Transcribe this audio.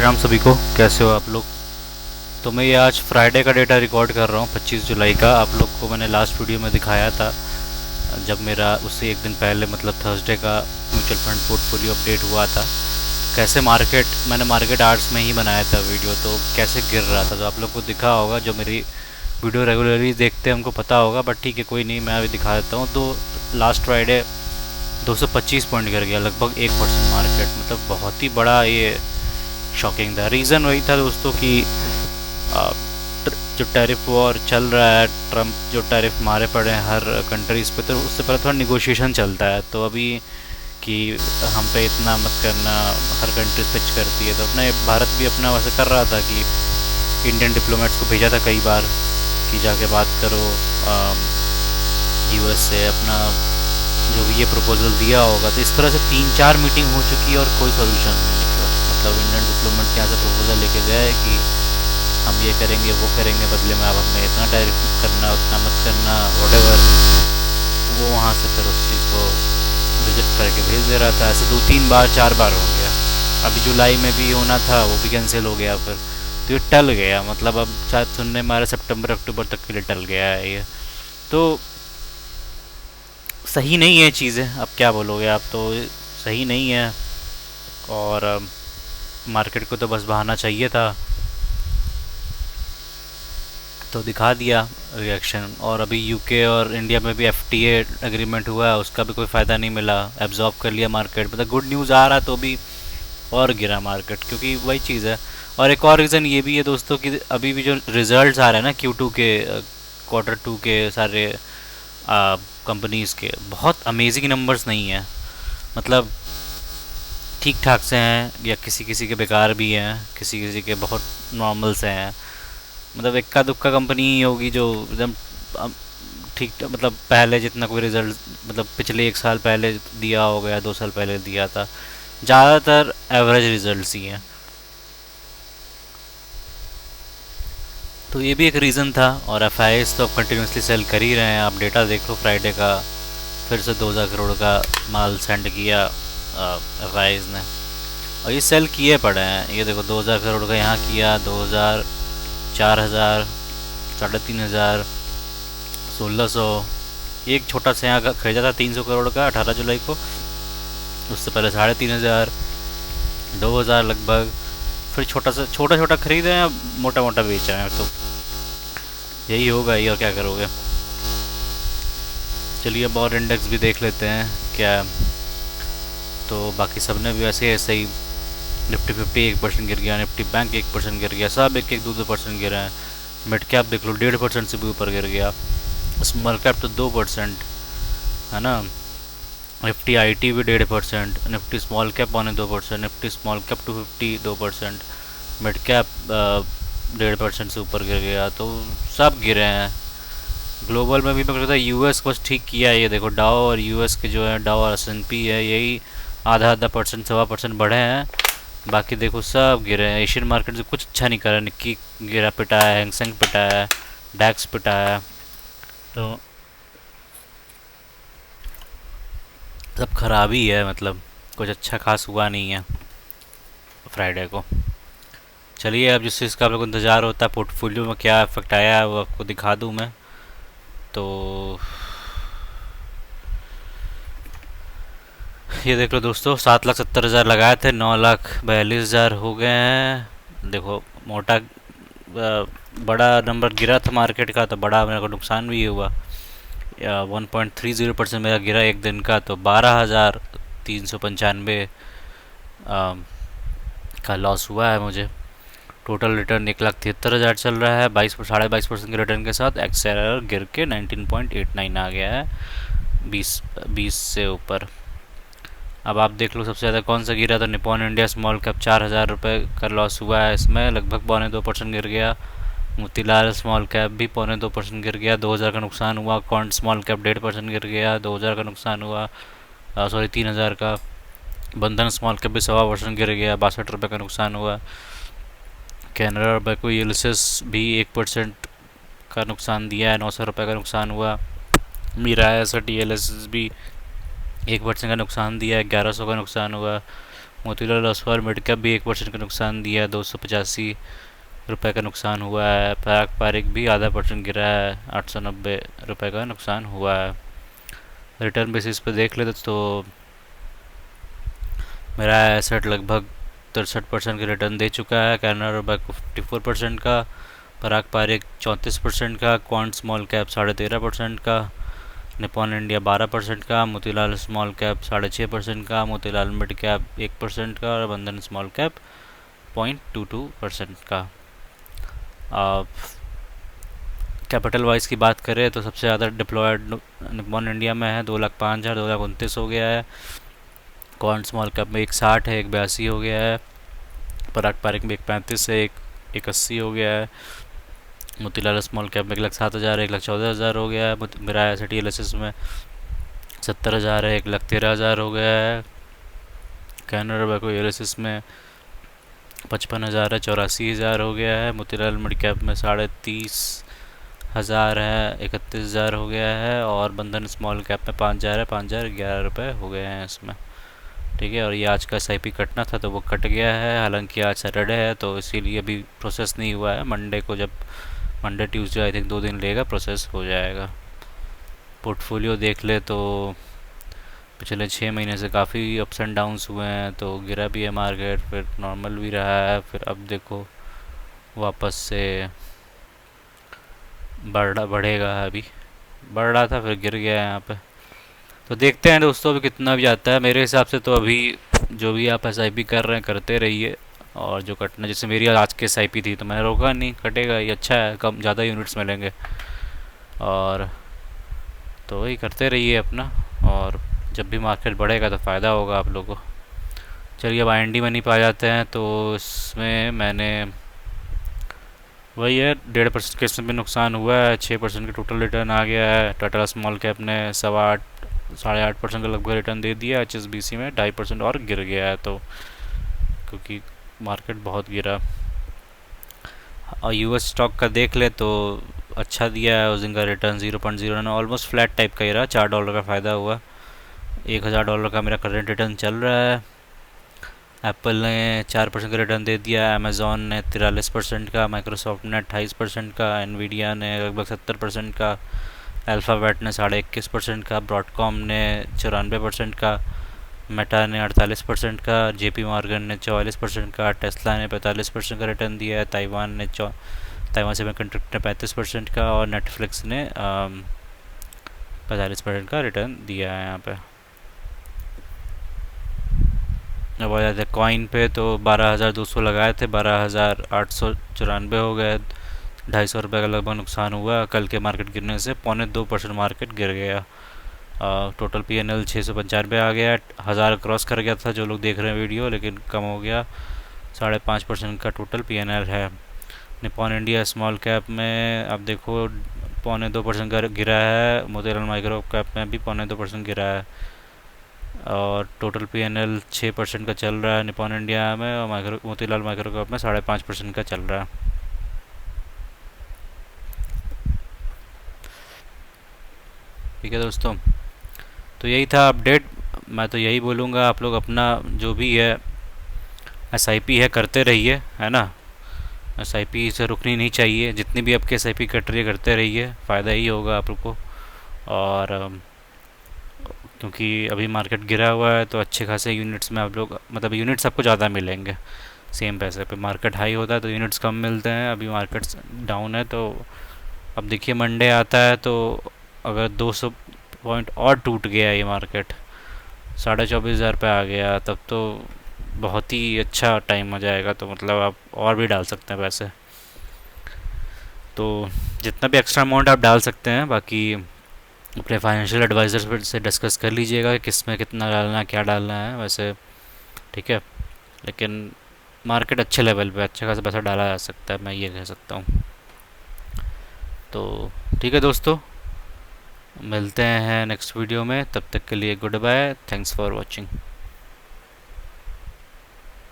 राम सभी को, कैसे हो आप लोग। तो मैं ये आज फ्राइडे का डेटा रिकॉर्ड कर रहा हूँ, 25 जुलाई का। आप लोग को मैंने लास्ट वीडियो में दिखाया था जब मेरा उससे एक दिन पहले मतलब थर्सडे का म्यूचुअल फंड पोर्टफोलियो अपडेट हुआ था। कैसे मैंने मार्केट आवर्स में ही बनाया था वीडियो, तो कैसे गिर रहा था। तो आप लोग को दिखा होगा, जो मेरी वीडियो रेगुलरली देखते हैं उनको पता होगा, बट ठीक है कोई नहीं, मैं अभी दिखा देता हूँ। तो लास्ट फ्राइडे 225 पॉइंट गिर गया, लगभग 1% मार्केट। मतलब बहुत ही बड़ा ये शॉकिंग था। रीज़न वही था दोस्तों कि आ, जो टैरिफ वॉर चल रहा है, ट्रम्प जो टैरिफ मारे पड़े हैं हर कंट्रीज़ पे, तो उससे पहले थोड़ा निगोशिएशन चलता है। तो अभी कि हम पे इतना मत करना, हर कंट्री पिच करती है, तो अपने भारत भी अपना वैसे कर रहा था कि इंडियन डिप्लोमेट्स को भेजा था कई बार कि जाके बात करो यूएस से, अपना जो भी ये प्रपोजल दिया होगा। तो इस तरह से 3-4 मीटिंग हो चुकी है और कोई सोल्यूशन नहीं निकला। मतलब इंडियन डिप्लोमेट यहाँ से प्रपोजल लेके गए कि हम ये करेंगे वो करेंगे, बदले में आप हमें इतना टैरिफ करना उतना मत करना वॉटेवर। वो वहाँ से फिर उस चीज़ को रिजेक्ट करके भेज दे रहा था। ऐसे 2-3 बार 4 बार हो गया। अभी जुलाई में भी होना था, वो भी कैंसिल हो गया फिर। तो ये टल गया, मतलब अब शायद सुनने में आ रहा है सितंबर अक्टूबर तक के लिए टल गया है ये। तो सही नहीं है चीज़ें, अब क्या बोलोगे आप। तो सही नहीं है, और मार्केट को तो बस बहाना चाहिए था, तो दिखा दिया रिएक्शन। और अभी यूके और इंडिया में भी एफटीए एग्रीमेंट हुआ है, उसका भी कोई फ़ायदा नहीं मिला, एब्जॉर्ब कर लिया मार्केट। मतलब गुड न्यूज़ आ रहा तो भी और गिरा मार्केट, क्योंकि वही चीज़ है। और एक और रीज़न ये भी है दोस्तों कि अभी भी जो रिजल्ट्स आ रहे हैं ना Q2 के, Q2 के सारे कंपनीज़ के, बहुत अमेजिंग नंबर्स नहीं है। मतलब ठीक ठाक से हैं, या किसी किसी के बेकार भी हैं, किसी किसी के बहुत नॉर्मल से हैं। मतलब इक्का दुक्का कंपनी ही होगी जो एकदम ठीक, मतलब पहले जितना कोई रिजल्ट, मतलब पिछले 1 साल पहले दिया होगा या 2 साल पहले दिया था। ज़्यादातर एवरेज रिजल्ट्स ही हैं। तो ये भी एक रीज़न था। और एफ तो अब कंटिन्यूसली सेल कर ही रहे हैं। आप डेटा देख लो फ्राइडे का, फिर से 2,000 करोड़ का माल सेंड किया एफ ने, और ये सेल किए पड़े हैं। ये देखो 2,000 करोड़ का यहाँ किया, 2,000, 4,000, 3,500, 1,600। एक छोटा सा यहाँ खरीदा था 300 करोड़ का 18 जुलाई को, उससे पहले 3,500, 2,000 लगभग। फिर छोटा छोटा खरीदे हैं, मोटा मोटा बेचा है। तो यही होगा ही, और क्या करोगे। चलिए अब और इंडेक्स भी देख लेते हैं क्या। तो बाकी सब ने भी वैसे ऐसे ही, निफ्टी 50 1% गिर गया, निफ्टी बैंक 1% गिर गया, सब 1-1, 2-2% गिरे हैं। मिड कैप देख लो 1.5% से भी ऊपर गिर गया, स्मॉल कैप तो 2%, है ना। निफ्टी आईटी भी 1.5%, Nifty small cap 1.25%, Nifty small cap 250 2%, mid cap 1.5% से ऊपर गिर गया। तो सब गिरे हैं। ग्लोबल में भी मैं कहता यूएस बस ठीक किया है। ये देखो डाउ और यूएस के जो है, डाउ और S&P है, यही आधा परसेंट 1.25% बढ़े हैं। बाकी देखो सब गिरे हैं। एशियन मार्केट से कुछ अच्छा नहीं कर रहा। निक्की गिरा पिटा है, हैंगसेंग पिटा है, डैक्स पिटा है। तो सब खराबी है, मतलब कुछ अच्छा खास हुआ नहीं है फ्राइडे को। चलिए अब जिस चीज़ का आप लोग को इंतज़ार होता है, पोर्टफोलियो में क्या इफेक्ट आया है, वो आपको दिखा दूँ मैं। तो ये देख लो दोस्तों, 7,70,000 लगाए थे, 9,42,000 हो गए हैं। देखो मोटा बड़ा नंबर गिरा था मार्केट का, तो बड़ा मेरे को नुकसान भी हुआ। 1.30% मेरा गिरा एक दिन का, तो 12,395 का लॉस हुआ है मुझे। टोटल रिटर्न 1,73,000 चल रहा है, 22.5% के रिटर्न के साथ। एक्सेलर गिर के 19.89 आ गया है, 20 से ऊपर। अब आप देख लो सबसे ज़्यादा कौन सा गिरा। तो निपॉन इंडिया स्मॉल कैप 4,000 रुपये का लॉस हुआ है, इसमें लगभग 2.25% गिर गया। मोतीलाल स्मॉल कैप भी 2.25% गिर गया, 2,000 का नुकसान हुआ। कॉन्ट स्मॉल कैप 1.5% गिर गया, 2,000 का नुकसान हुआ, सॉरी 3,000 का। बंधन स्मॉल कैप भी 1.25% गिर गया, 62 रुपये का नुकसान हुआ। कैनरा बैको यूलिसिस भी 1% का नुकसान दिया है, 900 रुपये का नुकसान हुआ। मीरा TLS भी 1% का नुकसान दिया है, 1,100 का नुकसान हुआ। मोतीलाल ओसवाल मिड कैप भी 1% का नुकसान दिया है, 285 रुपये का नुकसान हुआ है। पराग पारिक भी आधा परसेंट गिरा है, 890 रुपये का नुकसान हुआ है। रिटर्न बेसिस पे देख लेते तो मेरा एसेट लगभग 63% का रिटर्न दे चुका है। कैनरा बैंक को 54% का, पराग पारिक 34% का, क्वांट स्मॉल कैप 13.5% का, निपॉन इंडिया 12% का, मोतीलाल स्मॉल कैप 6.5% का, मोतीलाल मिड कैप 1% का और बंधन स्मॉल कैप 0.22% का। कैपिटल वाइज की बात करें तो सबसे ज़्यादा डिप्लॉयड निपॉन इंडिया में है, 2,05,000, 2,29 हो गया है। क्वांट स्मॉल कैप में 160 है, 182 हो गया है। पराग पारिक में 135 है, 180 हो गया है। मोतीलाल स्मॉल कैप में 1,07,000 है, 1,14,000 हो गया है। मेरा एसेट एनालिसिस में 70,000 है, 1,13,000 हो गया है। कैनरा बैंक को एनालिसिस में 55,000 है, 84,000 हो गया है। मोतीलाल मिड कैप में 30,500 है, 31,000 हो गया है। और बंधन स्मॉल कैप में 5,000 है, 5,011 रुपये हो गए हैं इसमें। ठीक है, और ये आज का SIP कटना था तो वो कट गया है। हालांकि आज सैटरडे है तो इसीलिए अभी प्रोसेस नहीं हुआ है। मंडे को, जब मंडे ट्यूसडे आई थिंक 2 दिन लेगा, प्रोसेस हो जाएगा। पोर्टफोलियो देख ले तो पिछले 6 महीने से काफ़ी अप्स एंड डाउन्स हुए हैं, तो गिरा भी है मार्केट, फिर नॉर्मल भी रहा है, फिर अब देखो वापस से बढ़ेगा। अभी बढ़ रहा था फिर गिर गया है यहाँ पे। तो देखते हैं दोस्तों अभी कितना भी आता है। मेरे हिसाब से तो अभी जो भी आप SIP कर रहे हैं करते रहिए, और जो कटना, जैसे मेरी आज के SIP थी तो मैंने रोका नहीं, कटेगा, ये अच्छा है, कम ज़्यादा यूनिट्स मिलेंगे। और तो वही करते रहिए अपना, और जब भी मार्केट बढ़ेगा तो फ़ायदा होगा आप लोगों को। चलिए अब IND मनी पे आ जाते हैं। तो इसमें मैंने वही है, 1.5% के इसमें भी नुकसान हुआ है, 6% का टोटल रिटर्न आ गया है। टाटा स्मॉल कैप ने 8.5% का लगभग रिटर्न दे दिया। HSBC में 2.5% और गिर गया है, तो क्योंकि मार्केट बहुत गिरा। और US स्टॉक का देख ले तो अच्छा दिया है उस दिन का रिटर्न, 0.09, ऑलमोस्ट फ्लैट टाइप का ही रहा। $4 का फ़ायदा हुआ। $1,000 का मेरा करंट रिटर्न चल रहा है। एप्पल ने 4% का रिटर्न दे दिया, अमेज़ॉन ने 43% का, माइक्रोसॉफ्ट ने 28% का, एनवीडिया ने लगभग 70% का, अल्फ़ाबेट ने 21.5% का, ब्रॉडकॉम ने 94% का, मेटा ने 48% का, JP मॉर्गन ने 44% का, टेस्ला ने 45% का रिटर्न दिया है, ताइवान से कंट्रैक्ट ने 35% का, और नेटफ्लिक्स ने 45% का रिटर्न दिया है यहाँ पे। अब आ जाते कॉइन पे, तो 12,200 लगाए थे, 12,894 हो गए, 250 रुपये का लगभग नुकसान हुआ। कल के मार्केट गिरने से 0.25% मार्केट गिर गया। टोटल PNL 695 आ गया, 1,000 क्रॉस कर गया था जो लोग देख रहे हैं वीडियो, लेकिन कम हो गया। 5.5% का टोटल PNL है। निपॉन इंडिया स्मॉल कैप में अब देखो 0.25% का गिरा है। मोतीलाल माइक्रो कैप में भी 0.2% गिरा है, और टोटल PNL 6% का चल रहा है निपॉन इंडिया में, और मोतीलाल माइक्रो कैप में 5.5% का चल रहा है। ठीक है दोस्तों, तो यही था अपडेट। मैं तो यही बोलूँगा, आप लोग अपना जो भी है SIP है करते रहिए, है ना। SIP से रुकनी नहीं चाहिए, जितनी भी आपके SIP कट रही है करते रहिए, फ़ायदा ही होगा आप लोग को। और क्योंकि अभी मार्केट गिरा हुआ है तो अच्छे खासे यूनिट्स में आप लोग, मतलब यूनिट्स आपको ज़्यादा मिलेंगे सेम पैसे पे। मार्केट हाई होता है तो यूनिट्स कम मिलते हैं, अभी मार्केट डाउन है। तो अब देखिए मंडे आता है तो अगर 200 पॉइंट और टूट गया ये मार्केट, 24,500 पे आ गया, तब तो बहुत ही अच्छा टाइम हो जाएगा। तो मतलब आप और भी डाल सकते हैं पैसे, तो जितना भी एक्स्ट्रा अमाउंट आप डाल सकते हैं। बाकी अपने फाइनेंशियल एडवाइज़र से डिस्कस कर लीजिएगा कि किस में कितना डालना है, क्या डालना है वैसे। ठीक है, लेकिन मार्केट अच्छे लेवल पे अच्छा खासा पैसा डाला जा सकता है, मैं ये कह सकता हूँ। तो ठीक है दोस्तों, मिलते हैं नेक्स्ट वीडियो में, तब तक के लिए goodbye, thanks for watching.